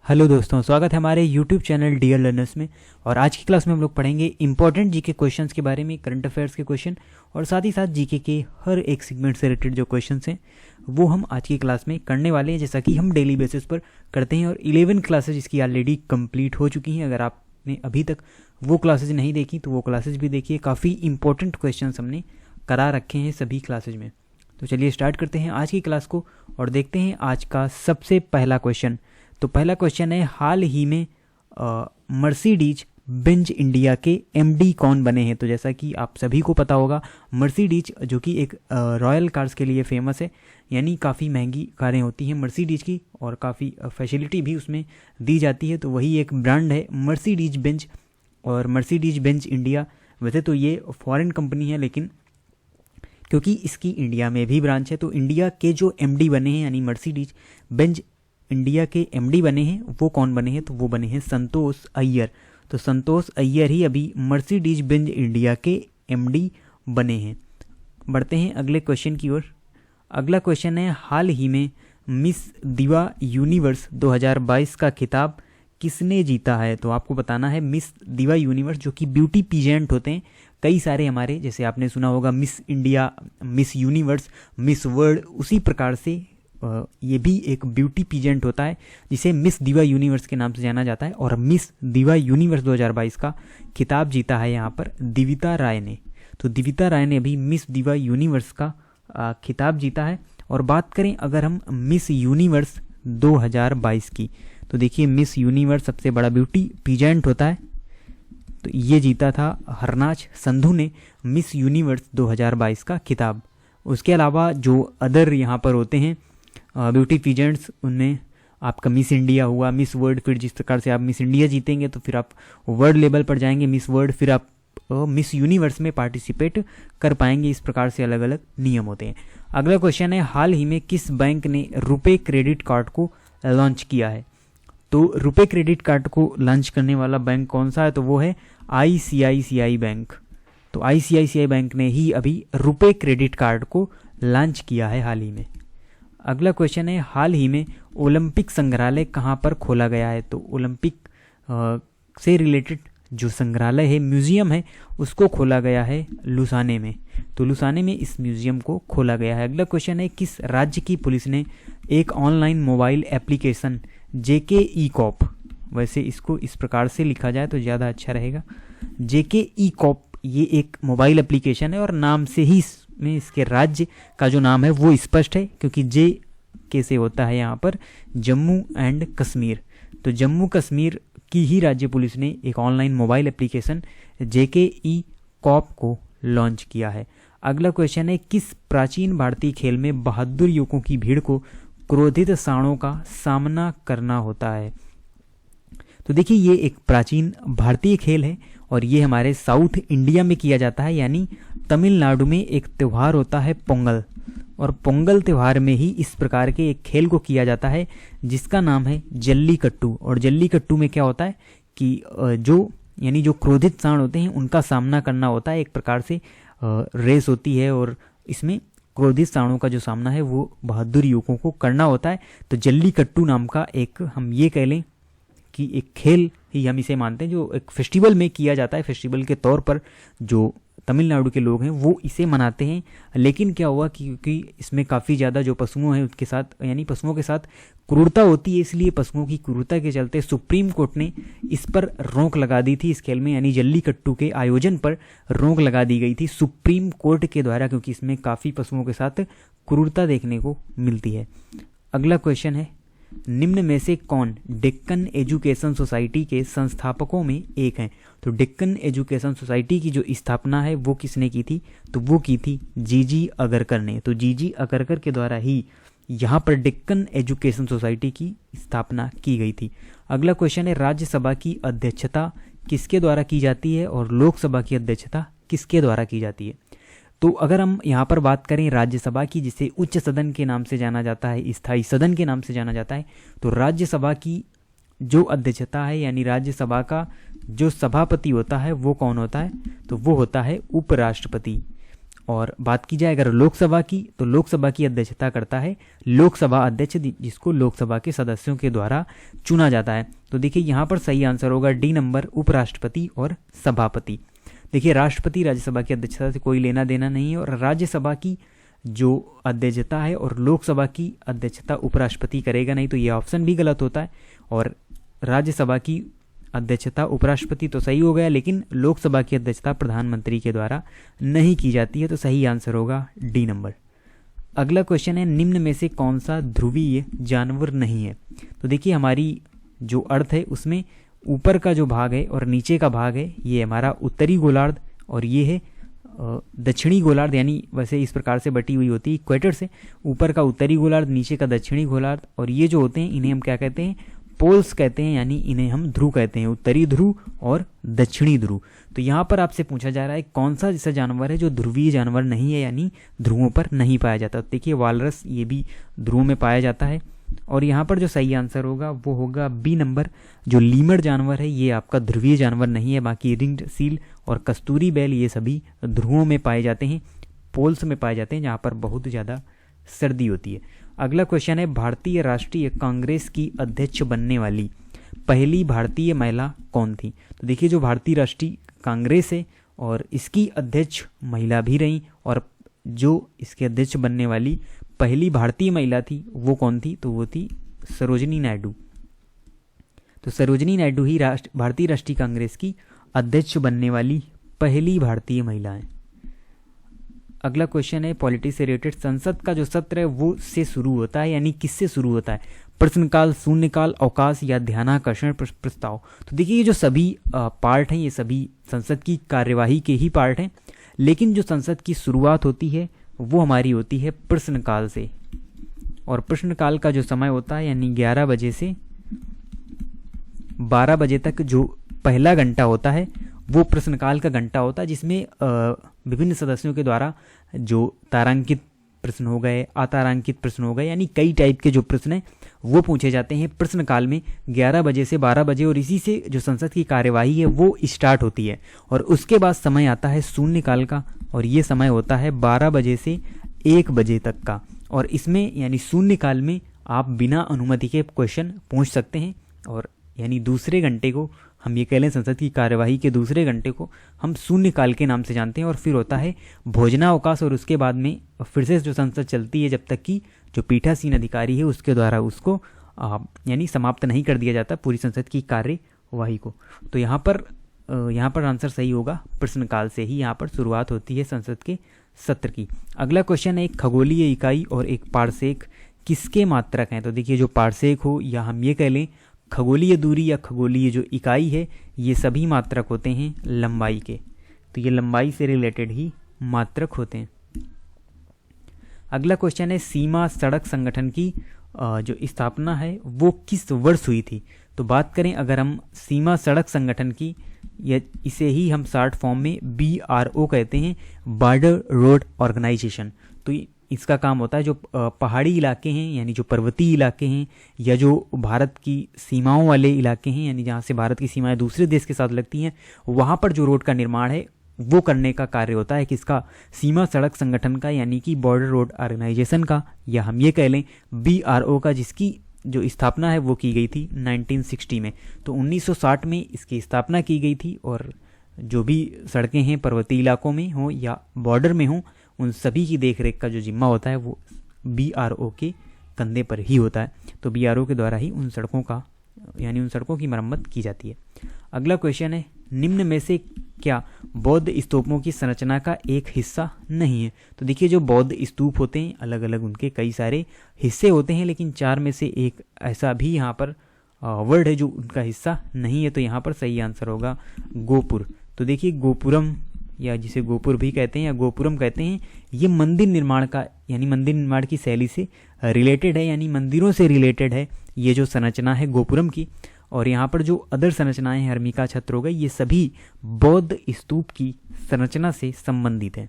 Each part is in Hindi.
हेलो दोस्तों, स्वागत है हमारे यूट्यूब चैनल डियर लर्नर्स में। और आज की क्लास में हम लोग पढ़ेंगे इंपॉर्टेंट जीके क्वेश्चंस के बारे में, करंट अफेयर्स के क्वेश्चन और साथ ही साथ जीके के हर एक सेगमेंट से रिलेटेड जो क्वेश्चंस हैं वो हम आज की क्लास में करने वाले हैं, जैसा कि हम डेली बेसिस पर करते हैं। और 11 क्लासेज इसकी ऑलरेडी कंप्लीट हो चुकी हैं। अगर आपने अभी तक वो क्लासेज नहीं देखी तो वो क्लासेज भी देखिए। काफ़ी इंपॉर्टेंट क्वेश्चन हमने करा रखे हैं सभी क्लासेज में। तो चलिए स्टार्ट करते हैं आज की क्लास को और देखते हैं आज का सबसे पहला क्वेश्चन। तो पहला क्वेश्चन है, हाल ही में मर्सिडीज बेंज इंडिया के एमडी कौन बने हैं? तो जैसा कि आप सभी को पता होगा, मर्सिडीज जो कि एक रॉयल कार्स के लिए फेमस है, यानी काफ़ी महंगी कारें होती हैं मर्सिडीज की और काफ़ी फैसिलिटी भी उसमें दी जाती है। तो वही एक ब्रांड है मर्सिडीज बेंज। और मर्सिडीज बेंज इंडिया, वैसे तो ये फॉरेन कंपनी है, लेकिन क्योंकि इसकी इंडिया में भी ब्रांच है तो इंडिया के जो एमडी बने हैं, यानी मर्सिडीज बेंज इंडिया के एमडी बने हैं, वो कौन बने हैं? तो वो बने हैं संतोष अय्यर। तो संतोष अय्यर ही अभी मर्सिडीज बेंज इंडिया के एमडी बने हैं। बढ़ते हैं अगले क्वेश्चन की ओर। अगला क्वेश्चन है, हाल ही में मिस दिवा यूनिवर्स 2022 का खिताब किसने जीता है? तो आपको बताना है मिस दिवा यूनिवर्स जो कि ब्यूटी पीजेंट होते हैं कई सारे हमारे, जैसे आपने सुना होगा miss India, miss universe, miss world, उसी प्रकार से ये भी एक ब्यूटी पीजेंट होता है जिसे मिस दिवा यूनिवर्स के नाम से जाना जाता है। और मिस दिवा यूनिवर्स 2022 का खिताब जीता है यहाँ पर दिविता राय ने। तो दिविता राय ने अभी मिस दिवा यूनिवर्स का खिताब जीता है। और बात करें अगर हम मिस यूनिवर्स 2022 की, तो देखिए मिस यूनिवर्स सबसे बड़ा ब्यूटी पीजेंट होता है, तो ये जीता था हरनाज संधू ने मिस यूनिवर्स 2022 का खिताब। उसके अलावा जो अदर यहाँ पर होते हैं ब्यूटी पीजेंट्स, उनमें आपका मिस इंडिया हुआ, मिस वर्ल्ड, फिर जिस प्रकार से आप मिस इंडिया जीतेंगे तो फिर आप वर्ल्ड लेवल पर जाएंगे मिस वर्ल्ड, फिर आप मिस यूनिवर्स में पार्टिसिपेट कर पाएंगे। इस प्रकार से अलग अलग नियम होते हैं। अगला क्वेश्चन है, हाल ही में किस बैंक ने रुपे क्रेडिट कार्ड को लॉन्च किया है? तो रुपे क्रेडिट कार्ड को लॉन्च करने वाला बैंक कौन सा है? तो वो है ICICI बैंक। तो ICICI बैंक ने ही अभी रुपे क्रेडिट कार्ड को लॉन्च किया है हाल ही में। अगला क्वेश्चन है, हाल ही में ओलंपिक संग्रहालय कहाँ पर खोला गया है? तो ओलंपिक से रिलेटेड जो संग्रहालय है, म्यूजियम है, उसको खोला गया है लुसाने में। तो लुसाने में इस म्यूजियम को खोला गया है। अगला क्वेश्चन है, किस राज्य की पुलिस ने एक ऑनलाइन मोबाइल एप्लीकेशन JK E-कॉप, वैसे इसको इस प्रकार से लिखा जाए तो ज़्यादा अच्छा रहेगा, JK E-कॉप, ये एक मोबाइल एप्लीकेशन है और नाम से ही में इसके राज्य का जो नाम है वो स्पष्ट है, क्योंकि जे कैसे होता है यहाँ पर जम्मू एंड कश्मीर। तो जम्मू कश्मीर की ही राज्य पुलिस ने एक ऑनलाइन मोबाइल एप्लीकेशन JK E-कॉप को लॉन्च किया है। अगला क्वेश्चन है, किस प्राचीन भारतीय खेल में बहादुर युवकों की भीड़ को क्रोधित सांडों का सामना करना होता है? तो देखिए ये एक प्राचीन भारतीय खेल है और ये हमारे साउथ इंडिया में किया जाता है, यानी तमिलनाडु में एक त्यौहार होता है पोंगल, और पोंगल त्यौहार में ही इस प्रकार के एक खेल को किया जाता है जिसका नाम है जल्लीकट्टू। और जल्लीकट्टू में क्या होता है कि जो क्रोधित सांड होते हैं उनका सामना करना होता है, एक प्रकार से रेस होती है और इसमें क्रोधित सांडों का जो सामना है वो बहादुर युवकों को करना होता है। तो जल्लीकट्टू नाम का एक, हम ये कह लें कि एक खेल ही हम इसे मानते हैं, जो एक फेस्टिवल में किया जाता है। फेस्टिवल के तौर पर जो तमिलनाडु के लोग हैं वो इसे मनाते हैं। लेकिन क्या हुआ कि क्योंकि इसमें काफ़ी ज़्यादा जो पशुओं हैं उसके साथ, यानी पशुओं के साथ क्रूरता होती है, इसलिए पशुओं की क्रूरता के चलते सुप्रीम कोर्ट ने इस पर रोक लगा दी थी, इस खेल में यानी जल्लीकट्टू के आयोजन पर रोक लगा दी गई थी सुप्रीम कोर्ट के द्वारा, क्योंकि इसमें काफ़ी पशुओं के साथ क्रूरता देखने को मिलती है। अगला क्वेश्चन है, निम्न में से कौन डेक्कन एजुकेशन सोसाइटी के संस्थापकों में एक हैं? तो डेक्कन एजुकेशन सोसाइटी की जो स्थापना है वो किसने की थी? तो वो की थी जीजी अगरकर ने। तो जीजी अगरकर के द्वारा ही यहाँ पर डेक्कन एजुकेशन सोसाइटी की स्थापना की गई थी। अगला क्वेश्चन है, राज्यसभा की अध्यक्षता किसके द्वारा की जाती है और लोकसभा की अध्यक्षता किसके द्वारा की जाती है? तो अगर हम यहाँ पर बात करें राज्यसभा की, जिसे उच्च सदन के नाम से जाना जाता है, स्थायी सदन के नाम से जाना जाता है, तो राज्यसभा की जो अध्यक्षता है यानी राज्यसभा का जो सभापति होता है वो कौन होता है? तो वो होता है उपराष्ट्रपति। और बात की जाए अगर लोकसभा की, तो लोकसभा की अध्यक्षता करता है लोकसभा अध्यक्ष, जिसको लोकसभा के सदस्यों के द्वारा चुना जाता है। तो देखिए यहाँ पर सही आंसर होगा डी नंबर, उपराष्ट्रपति और सभापति। देखिए राष्ट्रपति राज्यसभा की अध्यक्षता से कोई लेना देना नहीं है, और राज्यसभा की जो अध्यक्षता है और लोकसभा की अध्यक्षता उपराष्ट्रपति करेगा, नहीं तो ये ऑप्शन भी गलत होता है। और राज्यसभा की अध्यक्षता उपराष्ट्रपति तो सही हो गया, लेकिन लोकसभा की अध्यक्षता प्रधानमंत्री के द्वारा नहीं की जाती है, तो सही आंसर होगा डी नंबर। अगला क्वेश्चन है, निम्न में से कौन सा ध्रुवीय जानवर नहीं है? तो देखिए हमारी जो अर्थ है उसमें ऊपर का जो भाग है और नीचे का भाग है, ये हमारा उत्तरी गोलार्ध और ये है दक्षिणी गोलार्ध, यानी वैसे इस प्रकार से बटी हुई होती है इक्वेटर से, ऊपर का उत्तरी गोलार्ध, नीचे का दक्षिणी गोलार्ध। और ये जो होते हैं इन्हें हम क्या कहते हैं? पोल्स कहते हैं, यानी इन्हें हम ध्रुव कहते हैं, उत्तरी ध्रुव और दक्षिणी ध्रुव। तो यहाँ पर आपसे पूछा जा रहा है कौन सा ऐसा जानवर है जो ध्रुवीय जानवर नहीं है, यानी ध्रुवों पर नहीं पाया जाता। तो देखिए वालरस, ये भी ध्रुवों में पाया जाता है। और यहाँ पर जो सही आंसर होगा वो होगा बी नंबर, जो लीमड़ जानवर है ये आपका ध्रुवीय जानवर नहीं है। बाकी रिंग्ड सील और कस्तूरी बैल ये सभी ध्रुवों में पाए जाते हैं, पोल्स में पाए जाते हैं, जहाँ पर बहुत ज़्यादा सर्दी होती है। अगला क्वेश्चन है, भारतीय राष्ट्रीय कांग्रेस की अध्यक्ष बनने वाली पहली भारतीय महिला कौन थी? तो देखिए जो भारतीय राष्ट्रीय कांग्रेस है और इसकी अध्यक्ष महिला भी रही, और जो इसके अध्यक्ष बनने वाली पहली भारतीय महिला थी वो कौन थी? तो वो थी सरोजिनी नायडू। तो सरोजिनी नायडू ही भारतीय राष्ट्रीय कांग्रेस की अध्यक्ष बनने वाली पहली भारतीय महिला है। अगला क्वेश्चन है, पॉलिटिक्स से रिलेटेड, संसद का जो सत्र है वो से शुरू होता है, यानी किससे शुरू होता है? प्रश्नकाल, शून्यकाल, अवकाश या ध्यानाकर्षण प्रस्ताव। तो देखिए ये जो सभी पार्ट हैं ये सभी संसद की कार्यवाही के ही पार्ट हैं, लेकिन जो संसद की शुरुआत होती है वो हमारी होती है प्रश्नकाल से। और प्रश्नकाल का जो समय होता है यानी 11 बजे से 12 बजे तक जो पहला घंटा होता है वो प्रश्नकाल का घंटा होता है, जिसमें विभिन्न सदस्यों के द्वारा जो तारांकित प्रश्न हो गए, अतारांकित प्रश्न हो गए, यानी कई टाइप के जो प्रश्न हैं वो पूछे जाते हैं प्रश्नकाल में 11 बजे से 12 बजे। और इसी से जो संसद की कार्यवाही है वो स्टार्ट होती है। और उसके बाद समय आता है शून्यकाल का, और ये समय होता है 12 बजे से 1 बजे तक का। और इसमें यानी शून्यकाल में आप बिना अनुमति के क्वेश्चन पूछ सकते हैं, और यानी दूसरे घंटे को हम ये कह लें संसद की कार्यवाही के दूसरे घंटे को हम शून्यकाल के नाम से जानते हैं। और फिर होता है भोजनावकाश, और उसके बाद में फिर से जो संसद चलती है जब तक कि जो पीठासीन अधिकारी है उसके द्वारा उसको यानी समाप्त नहीं कर दिया जाता पूरी संसद की कार्यवाही को। तो यहाँ पर आंसर सही होगा, प्रश्नकाल से ही यहाँ पर शुरुआत होती है संसद के सत्र की। अगला क्वेश्चन है, एक खगोलीय इकाई और एक पारसेक किसके मात्रक हैं? तो देखिए जो पारसेक हो या हम ये कह लें खगोलीय दूरी या खगोलीय जो इकाई है ये सभी मात्रक होते हैं लंबाई के। तो ये लंबाई से रिलेटेड ही मात्रक होते हैं। अगला क्वेश्चन है, सीमा सड़क संगठन की जो स्थापना है वो किस वर्ष हुई थी? तो बात करें अगर हम सीमा सड़क संगठन की, या इसे ही हम शॉर्ट फॉर्म में BRO कहते हैं, बॉर्डर रोड ऑर्गेनाइजेशन। तो इसका काम होता है जो पहाड़ी इलाके हैं यानी जो पर्वतीय इलाके हैं या जो भारत की सीमाओं वाले इलाके हैं यानी जहाँ से भारत की सीमाएं दूसरे देश के साथ लगती हैं, वहाँ पर जो रोड का निर्माण है वो करने का कार्य होता है किसका? सीमा सड़क संगठन का, यानी कि बॉर्डर रोड ऑर्गेनाइजेशन का, या हम ये कह लें BRO का, जिसकी जो स्थापना है वो की गई थी 1960 में। तो 1960 में इसकी स्थापना की गई थी, और जो भी सड़कें हैं पर्वतीय इलाकों में हो या बॉर्डर में हो उन सभी की देखरेख का जो जिम्मा होता है वो BRO के कंधे पर ही होता है। तो BRO के द्वारा ही उन सड़कों का यानी उन सड़कों की मरम्मत की जाती है। अगला क्वेश्चन है, निम्न में से क्या बौद्ध स्तूपों की संरचना का एक हिस्सा नहीं है? तो देखिए जो बौद्ध स्तूप होते हैं अलग अलग उनके कई सारे हिस्से होते हैं, लेकिन 4 में से एक ऐसा भी यहाँ पर वर्ड है जो उनका हिस्सा नहीं है। तो यहाँ पर सही आंसर होगा गोपुर। तो देखिए गोपुरम, या जिसे गोपुर भी कहते हैं या गोपुरम कहते हैं, ये मंदिर निर्माण का यानी मंदिर निर्माण की शैली से रिलेटेड है, यानी मंदिरों से रिलेटेड है ये जो संरचना है गोपुरम की। और यहाँ पर जो अदर संरचनाएं हैं, हर्मिका छत्र हो गई, ये सभी बौद्ध स्तूप की संरचना से संबंधित है।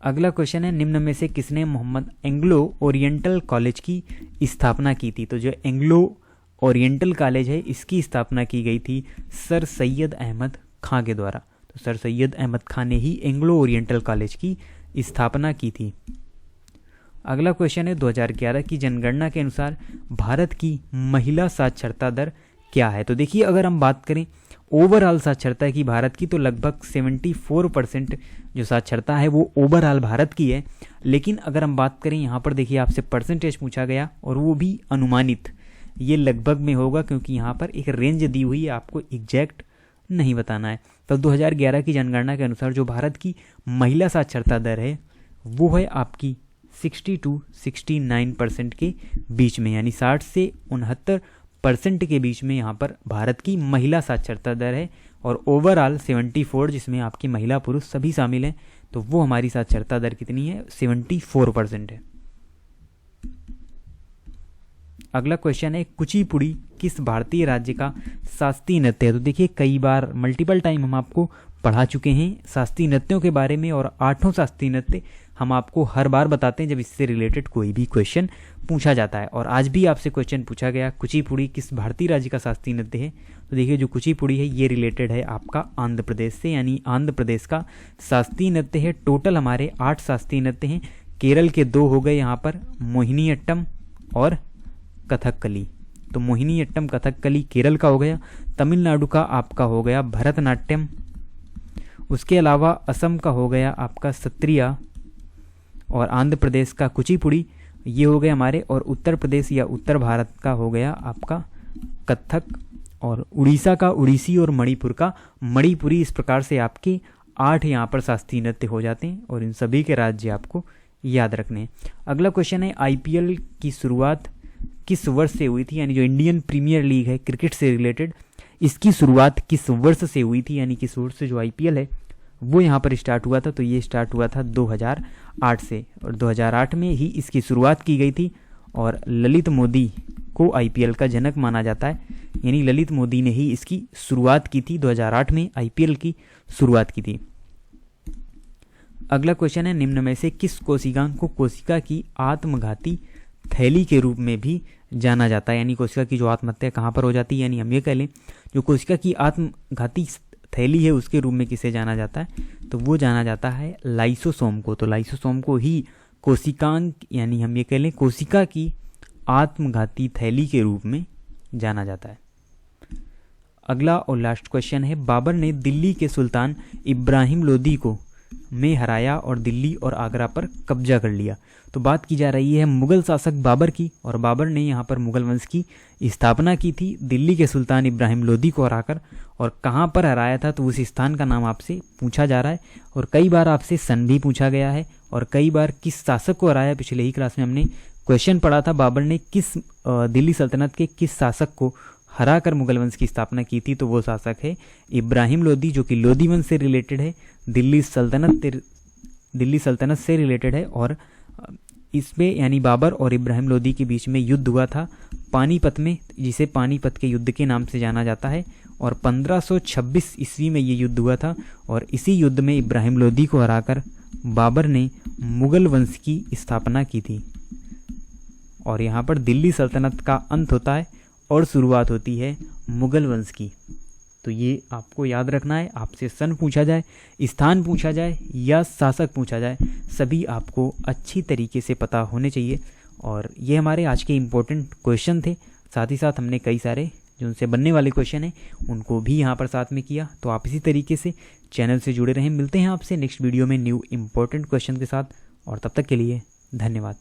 अगला क्वेश्चन है, निम्न में से किसने मोहम्मद एंग्लो ओरिएंटल कॉलेज की स्थापना की थी? तो जो एंग्लो ओरिएंटल कॉलेज है इसकी स्थापना की गई थी सर सैयद अहमद खां के द्वारा। तो सर सैयद अहमद खान ने ही एंग्लो ओरिएंटल कॉलेज की स्थापना की थी। अगला क्वेश्चन है 2011 की जनगणना के अनुसार भारत की महिला साक्षरता दर क्या है। तो देखिए, अगर हम बात करें ओवरऑल साक्षरता की भारत की, तो लगभग 74% जो साक्षरता है वो ओवरऑल भारत की है। लेकिन अगर हम बात करें यहाँ पर देखिए, आपसे परसेंटेज पूछा गया और वो भी अनुमानित, ये लगभग में होगा क्योंकि यहाँ पर एक रेंज दी हुई है, आपको एग्जैक्ट नहीं बताना है। तो 2011 की जनगणना के अनुसार जो भारत की महिला साक्षरता दर है वो है आपकी 60 to 69% के बीच में, यानी 60 से 69% के बीच में यहाँ पर भारत की महिला साक्षरता दर है। और ओवरऑल 74, जिसमें आपकी महिला पुरुष सभी शामिल हैं, तो वो हमारी साक्षरता दर कितनी है, 74% है। अगला क्वेश्चन है कुचिपुड़ी किस भारतीय राज्य का शास्त्रीय नृत्य है। तो देखिए, कई बार मल्टीपल टाइम हम आपको पढ़ा चुके हैं शास्त्रीय नृत्यों के बारे में, और 8 शास्त्रीय नृत्य हम आपको हर बार बताते हैं जब इससे रिलेटेड कोई भी क्वेश्चन पूछा जाता है। और आज भी आपसे क्वेश्चन पूछा गया कुचिपुड़ी किस भारतीय राज्य का शास्त्रीय नृत्य है। तो देखिए, जो कुचिपुड़ी है ये रिलेटेड है आपका आंध्र प्रदेश से, यानी आंध्र प्रदेश का शास्त्रीय नृत्य है। टोटल हमारे 8 शास्त्रीय नृत्य हैं। केरल के 2 हो गए यहाँ पर, मोहिनीअट्टम और कथकली। तो मोहिनीअट्टम कथकली केरल का हो गया। तमिलनाडु का आपका हो गया भरतनाट्यम। उसके अलावा असम का हो गया आपका सत्रिया, और आंध्र प्रदेश का कुचिपुड़ी, ये हो गए हमारे। और उत्तर प्रदेश या उत्तर भारत का हो गया आपका कथक, और उड़ीसा का उड़ीसी, और मणिपुर का मणिपुरी। इस प्रकार से आपके 8 यहाँ पर शास्त्रीय नृत्य हो जाते हैं, और इन सभी के राज्य आपको याद रखने हैं। अगला क्वेश्चन है आईपीएल की शुरुआत किस वर्ष से हुई थी, यानी जो इंडियन प्रीमियर लीग है क्रिकेट से रिलेटेड, इसकी शुरुआत किस वर्ष से हुई थी, यानी किस वर्ष से जो आईपीएल है वो यहाँ पर स्टार्ट हुआ था। तो ये स्टार्ट हुआ था 2008 से, और 2008 में ही इसकी शुरुआत की गई थी। और ललित मोदी को आईपीएल का जनक माना जाता है, यानी ललित मोदी ने ही इसकी शुरुआत की थी, 2008 में आईपीएल की शुरुआत की थी। अगला क्वेश्चन है निम्न में से किस कोशिकांग को कोशिका की आत्मघाती थैली के रूप में भी जाना जाता है, यानी कोशिका की जो आत्महत्या कहाँ पर हो जाती है, यानी हम ये कह लें जो कोशिका की आत्मघाती थैली है उसके रूप में किसे जाना जाता है, तो वो जाना जाता है लाइसोसोम को। तो लाइसोसोम को ही कोशिकांग, यानी हम ये कह लें कोशिका की आत्मघाती थैली के रूप में जाना जाता है। अगला और लास्ट क्वेश्चन है बाबर ने दिल्ली के सुल्तान इब्राहिम लोदी को में हराया और दिल्ली और आगरा पर कब्जा कर लिया। तो बात की जा रही है मुगल शासक बाबर की, और बाबर ने यहाँ पर मुगल वंश की स्थापना की थी दिल्ली के सुल्तान इब्राहिम लोदी को हराकर। और कहाँ पर हराया था, तो उस स्थान का नाम आपसे पूछा जा रहा है। और कई बार आपसे सन भी पूछा गया है, और कई बार किस शासक को हराया। पिछले ही क्लास में हमने क्वेश्चन पढ़ा था बाबर ने किस दिल्ली सल्तनत के किस शासक को हराकर मुगल वंश की स्थापना की थी, तो वो शासक है इब्राहिम लोदी, जो कि लोदी वंश से रिलेटेड है, दिल्ली सल्तनत से रिलेटेड है। और इसमें यानी बाबर और इब्राहिम लोदी के बीच में युद्ध हुआ था पानीपत में, जिसे पानीपत के युद्ध के नाम से जाना जाता है। और 1526 ईस्वी में ये युद्ध हुआ था, और इसी युद्ध में इब्राहिम लोदी को हराकर बाबर ने मुगल वंश की स्थापना की थी। और यहाँ पर दिल्ली सल्तनत का अंत होता है और शुरुआत होती है मुगल वंश की। तो ये आपको याद रखना है। आपसे सन पूछा जाए, स्थान पूछा जाए या शासक पूछा जाए, सभी आपको अच्छी तरीके से पता होने चाहिए। और ये हमारे आज के इम्पोर्टेंट क्वेश्चन थे। साथ ही साथ हमने कई सारे जो उनसे बनने वाले क्वेश्चन हैं उनको भी यहाँ पर साथ में किया। तो आप इसी तरीके से चैनल से जुड़े रहें। मिलते हैं आपसे नेक्स्ट वीडियो में न्यू इम्पोर्टेंट क्वेश्चन के साथ, और तब तक के लिए धन्यवाद।